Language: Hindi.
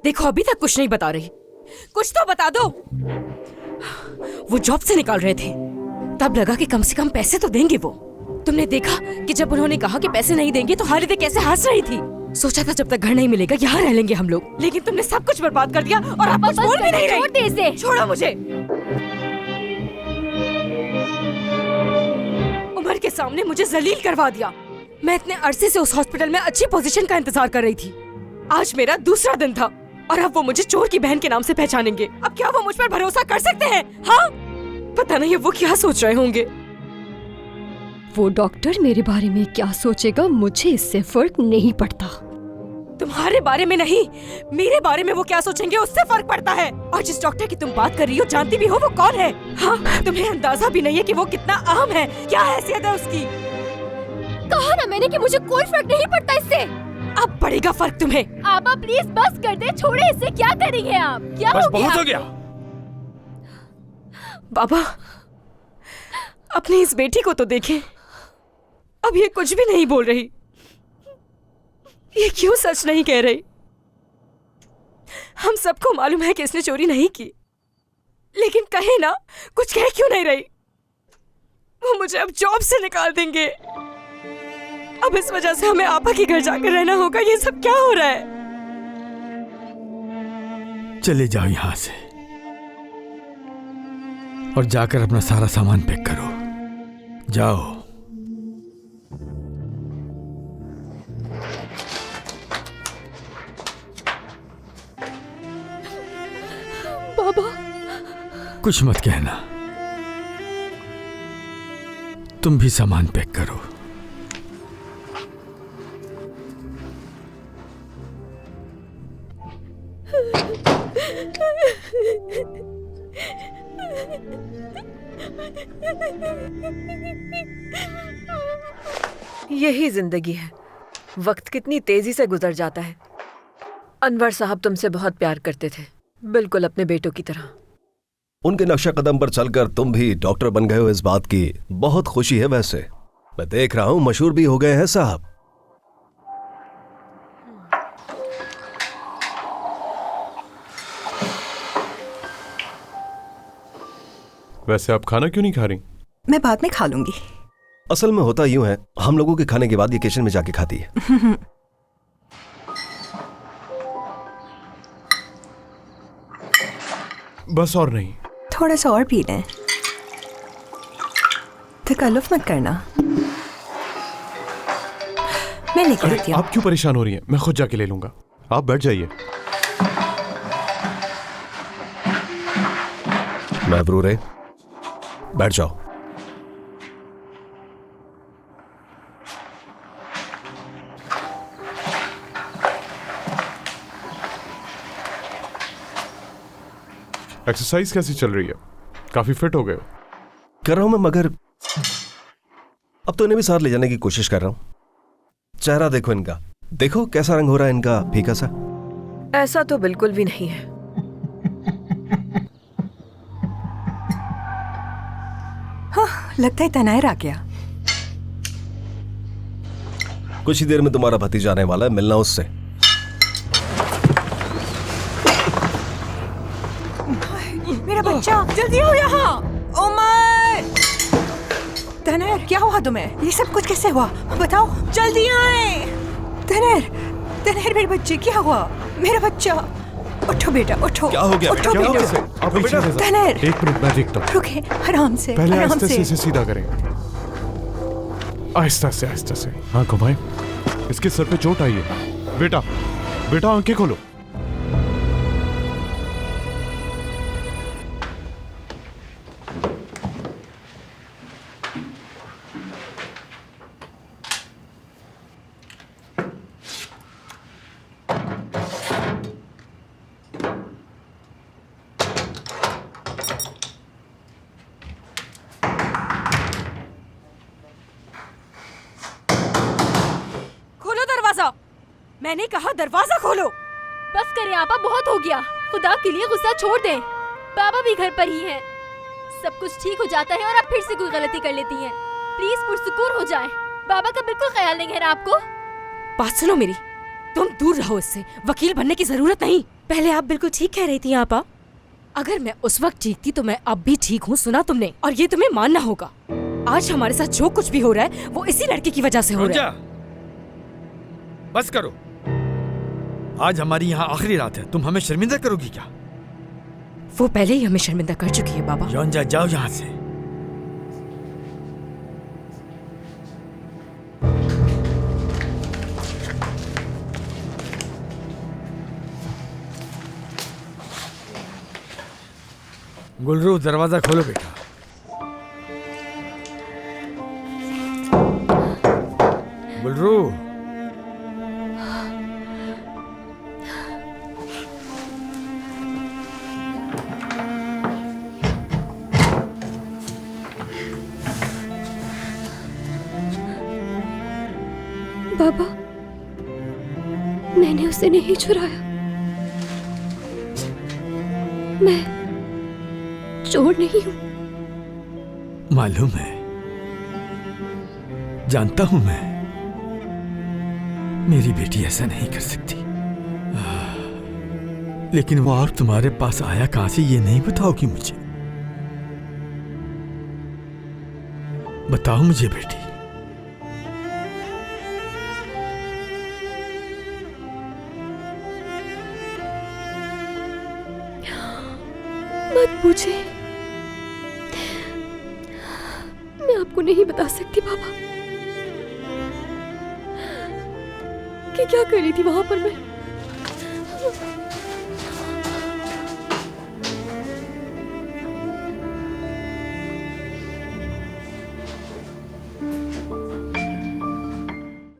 देखो अभी तक कुछ नहीं बता रही, कुछ तो बता दो। वो जॉब से निकाल रहे थे, तब लगा कि कम से कम पैसे तो देंगे वो। तुमने देखा कि जब उन्होंने कहा कि पैसे नहीं देंगे तो हालिदे कैसे हंस रही थी। सोचा था जब तक घर नहीं मिलेगा यहाँ रह लेंगे हम लोग, लेकिन तुमने सब कुछ बर्बाद कर दिया और आप कुछ बोल भी नहीं रही। छोड़ दे इसे। छोड़ो मुझे। उमर के सामने मुझे जलील करवा दिया। मैं इतने अरसे से उस हॉस्पिटल में अच्छी पोजीशन का इंतजार कर रही थी। आज मेरा दूसरा दिन था और अब वो मुझे चोर की बहन के नाम से पहचानेंगे। अब क्या वो मुझ पर भरोसा कर सकते हैं? हाँ, पता नहीं वो क्या सोच रहे होंगे। वो डॉक्टर मेरे बारे में क्या सोचेगा, मुझे इससे फर्क नहीं पड़ता। तुम्हारे बारे में नहीं, मेरे बारे में वो क्या सोचेंगे उससे फर्क पड़ता है। और जिस डॉक्टर की तुम बात कर रही हो, जानती भी हो वो कौन है? हाँ, तुम्हें अंदाजा भी नहीं है कि वो कितना अहम है, क्या हैसियत है उसकी। कहा ना मैंने कि मुझे कोई फर्क नहीं पड़ता इससे। अब पड़ेगा फर्क तुम्हें। आबा प्लीज बस कर दे, छोड़े इसे। क्या करेंगे आप? क्या बस हो गया? बहुत हो गया। बाबा, अपनी इस बेटी को तो देखें, अब ये कुछ भी नहीं बोल रही। ये क्यों सच नहीं कह रही? हम सबको मालूम है कि इसने चोरी नहीं की, लेकिन कहे ना, कुछ कह क्यों नहीं रही? वो मुझे अब जॉब से निकाल देंगे। अब इस वजह से हमें आपा के घर जाकर रहना होगा। ये सब क्या हो रहा है? चले जाओ यहां से और जाकर अपना सारा सामान पैक करो। जाओ। बाबा, कुछ मत कहना, तुम भी सामान पैक करो। यही जिंदगी है, वक्त कितनी तेजी से गुजर जाता है। अनवर साहब तुमसे बहुत प्यार करते थे, बिल्कुल अपने बेटों की तरह। उनके नक्शा कदम पर चलकर तुम भी डॉक्टर बन गए हो, इस बात की बहुत खुशी है। वैसे मैं देख रहा हूं मशहूर भी हो गए हैं साहब। वैसे आप खाना क्यों नहीं खा रही? मैं बाद में खा लूंगी। असल में होता यूं है, हम लोगों के खाने के बाद ये किचन में जाके खाती है। बस और नहीं। थोड़ा सा और पी लें, तकल्लुफ मत करना। मैं लेकर अरे आती हूँ। आप क्यों परेशान हो रही हैं? मैं खुद जाके ले लूंगा, आप बैठ जाइए। महबूरे, बैठ जाओ। एक्सरसाइज कैसी चल रही है? काफी फिट हो गए हो। कर रहा हूं मैं, मगर अब तो इन्हें भी साथ ले जाने की कोशिश कर रहा हूं। चेहरा देखो इनका, देखो कैसा रंग हो रहा है इनका, फीका सा। ऐसा तो बिल्कुल भी नहीं है। हाँ, लगता है तनायर आ गया। कुछ ही देर में तुम्हारा भतीजा आने वाला है, मिलना उससे। मेरा बच्चा, जल्दी आओ यहाँ। उमर! तनहर, क्या हुआ तुम्हें? ये सब कुछ कैसे हुआ? बताओ, जल्दी आए। तनहर, तनहर मेरे बच्चे, क्या हुआ? मेरा बच्चा, उठो बेटा, उठो। क्या हो गया? उठो क्या हो बेटा। गया? आप पीछे से तनहर, एक मिनट मैं देखता हूँ। रुके, आराम से, पहले आराम आहिस्ता से। से सीधा करें, आहिस्ता से आहिस्ता से। हाँ घुमाएं। इसके सर पे चोट आई है। बेटा बेटा आंखें खोलो। मैंने कहा दरवाजा खोलो। बस करें आपा, बहुत हो गया। खुदा के लिए गुस्सा छोड़ दें। बाबा भी घर पर ही हैं। सब कुछ ठीक हो जाता है और आप फिर से कोई गलती कर लेती हैं। प्लीज पुरसुकून हो जाएं। बाबा का बिल्कुल ख्याल नहीं है ना आपको? बात सुनो मेरी, तुम दूर रहो इससे। वकील बनने की जरूरत नहीं। पहले आप बिल्कुल ठीक कह रही थी आपा। अगर मैं उस वक्त ठीक थी तो मैं अब भी ठीक हूँ, सुना तुमने, और ये तुम्हें मानना होगा। आज हमारे साथ जो कुछ भी हो रहा है वो इसी लड़के की वजह से हो रहा है। बस करो, आज हमारी यहाँ आखिरी रात है, तुम हमें शर्मिंदा करोगी क्या? वो पहले ही हमें शर्मिंदा कर चुकी है बाबा। योंजा, जाओ यहाँ से। गुलरू, दरवाजा खोलो बेटा। गुलरू, बाबा, मैंने उसे नहीं चुराया। मैं चोर नहीं हूँ। मालूम है, जानता हूं मैं, मेरी बेटी ऐसा नहीं कर सकती। लेकिन वो और तुम्हारे पास आया कहां से ये नहीं बताओगी मुझे? बताओ मुझे बेटी। मत पूछे, मैं आपको नहीं बता सकती बाबा कि क्या कर रही थी वहां पर मैं।